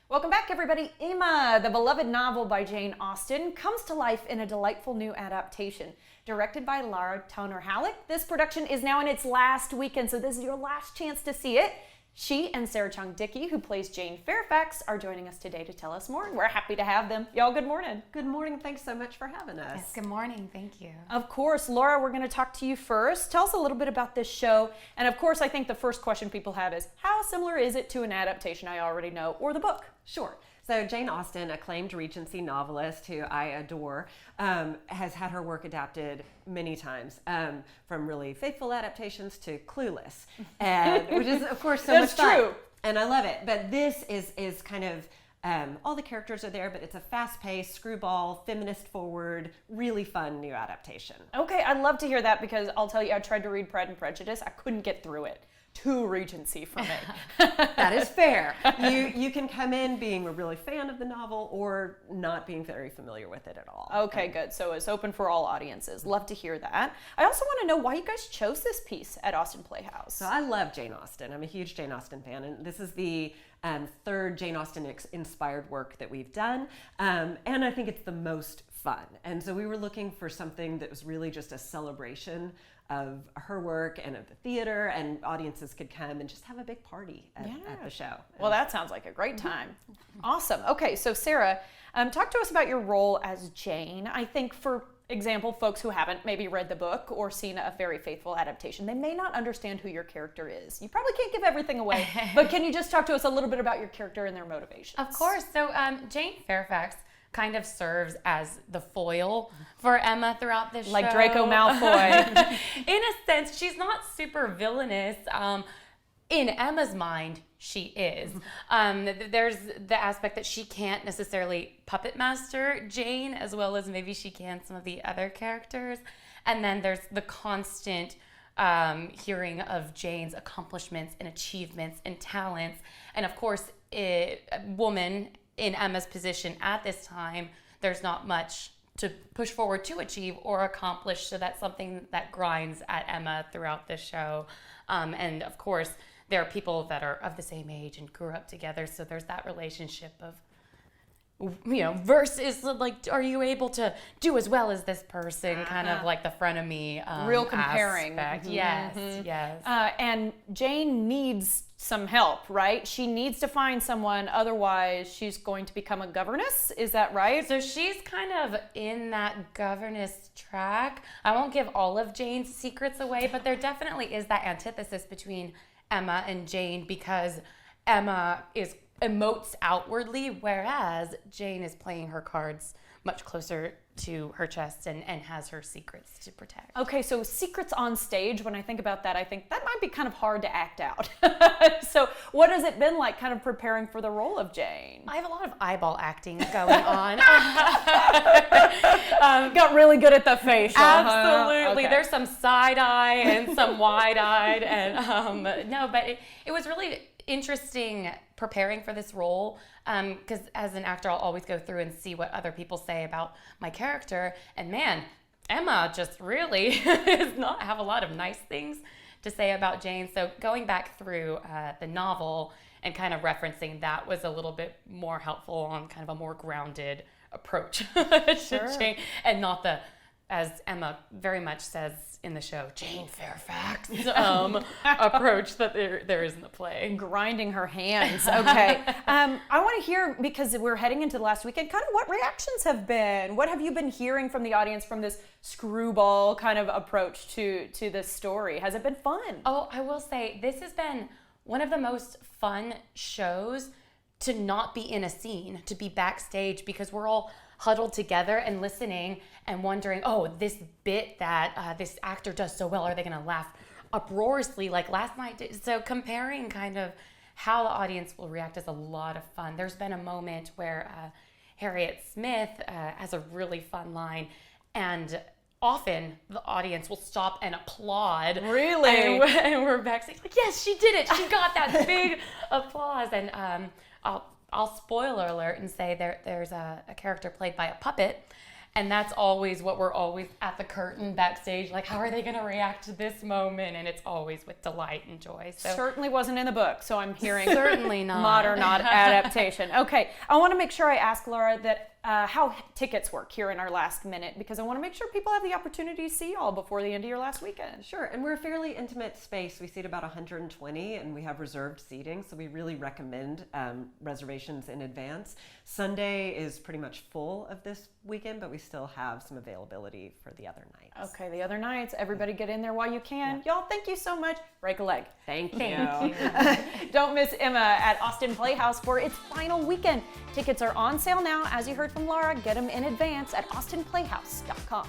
Welcome back, everybody. Emma, the beloved novel by Jane Austen, comes to life in a delightful new adaptation. Directed by Lara Toner Halleck, this production is now in its last weekend, so this is your last chance to see it. She and Sarah Chung Dickey, who plays Jane Fairfax, are joining us today to tell us more, and we're happy to have them. Y'all, good morning. Good morning. Thanks so much for having us. Yes, good morning. Thank you. Of course. Laura, we're going to talk to you first. Tell us a little bit about this show. And of course, I think the first question people have is, how similar is it to an adaptation I already know, or the book? Sure. So Jane Austen, acclaimed Regency novelist who I adore, has had her work adapted many times, from really faithful adaptations to Clueless, and which is of course so much fun. True. And I love it. But this is kind of all the characters are there, but it's a fast-paced, screwball, feminist-forward, really fun new adaptation. Okay, I'd love to hear that because I'll tell you, I tried to read Pride and Prejudice. I couldn't get through it. Too Regency for me. That is fair. You can come in being a really fan of the novel or not being very familiar with it at all. Okay, good. So it's open for all audiences. Love to hear that. I also want to know why you guys chose this piece at Austen Playhouse. So I love Jane Austen. I'm a huge Jane Austen fan, and this is the third Jane Austen inspired work that we've done, and I think it's the most fun. And so we were looking for something that was really just a celebration of her work and of the theater, and audiences could come and just have a big party at the show. Well, that sounds like a great time. Awesome. Okay, so Sarah, talk to us about your role as Jane. I think, for example, folks who haven't maybe read the book or seen a very faithful adaptation, they may not understand who your character is. You probably can't give everything away, but can you just talk to us a little bit about your character and their motivations? Of course. So Jane Fairfax kind of serves as the foil for Emma throughout this show. Like Draco Malfoy. In a sense, she's not super villainous. In Emma's mind, she is. There's the aspect that she can't necessarily puppet master Jane as well as maybe she can some of the other characters. And then there's the constant hearing of Jane's accomplishments and achievements and talents. And of course, a woman in Emma's position at this time, there's not much to push forward to achieve or accomplish, so that's something that grinds at Emma throughout the show. And of course, there are people that are of the same age and grew up together, so there's that relationship of, versus like, are you able to do as well as this person? Kind of like the frenemy real comparing. Aspect. Yes, yes. And Jane needs some help, right? She needs to find someone, otherwise she's going to become a governess. Is that right? So she's kind of in that governess track. I won't give all of Jane's secrets away, but there definitely is that antithesis between Emma and Jane, because Emma emotes outwardly, whereas Jane is playing her cards much closer to her chest and has her secrets to protect. Okay, so secrets on stage, when I think about that, I think that might be kind of hard to act out. So what has it been like kind of preparing for the role of Jane? I have a lot of eyeball acting going on. Got really good at the facial. Absolutely. Okay. There's some side-eye and some wide-eyed. And no, but it was really interesting preparing for this role, because as an actor, I'll always go through and see what other people say about my character. And man, Emma just really does not have a lot of nice things to say about Jane. So going back through the novel and kind of referencing that was a little bit more helpful on kind of a more grounded approach to Jane, and not the, as Emma very much says in the show, Jane Fairfax approach that there is in the play. Grinding her hands. Okay. I want to hear, because we're heading into the last weekend, kind of what reactions have been. What have you been hearing from the audience from this screwball kind of approach to this story? Has it been fun? Oh, I will say this has been one of the most fun shows to not be in a scene, to be backstage, because we're all huddled together and listening and wondering, oh, this bit that this actor does so well, are they going to laugh uproariously like last night? So comparing kind of how the audience will react is a lot of fun. There's been a moment where Harriet Smith has a really fun line, and often the audience will stop and applaud. Really? And we're backstage like, yes, she did it. She got that big applause. And I'll spoiler alert and say there's a character played by a puppet, And that's always what we're always at the curtain backstage, like, how are they going to react to this moment? And it's always with delight and joy. So Certainly wasn't in the book, so I'm hearing certainly not. modern adaptation. Okay, I want to make sure I ask Laura that how tickets work here in our last minute, because I want to make sure people have the opportunity to see y'all before the end of your last weekend. Sure, and we're a fairly intimate space. We seat about 120, and we have reserved seating, so we really recommend reservations in advance. Sunday is pretty much full of this weekend, but we still have some availability for the other nights. Okay, the other nights, everybody get in there while you can. Y'all, thank you so much. Break a leg. Thank you. Thank you. Don't miss Emma at Austen Playhouse for its final weekend. Tickets are on sale now. As you heard from Laura, get them in advance at austinplayhouse.com.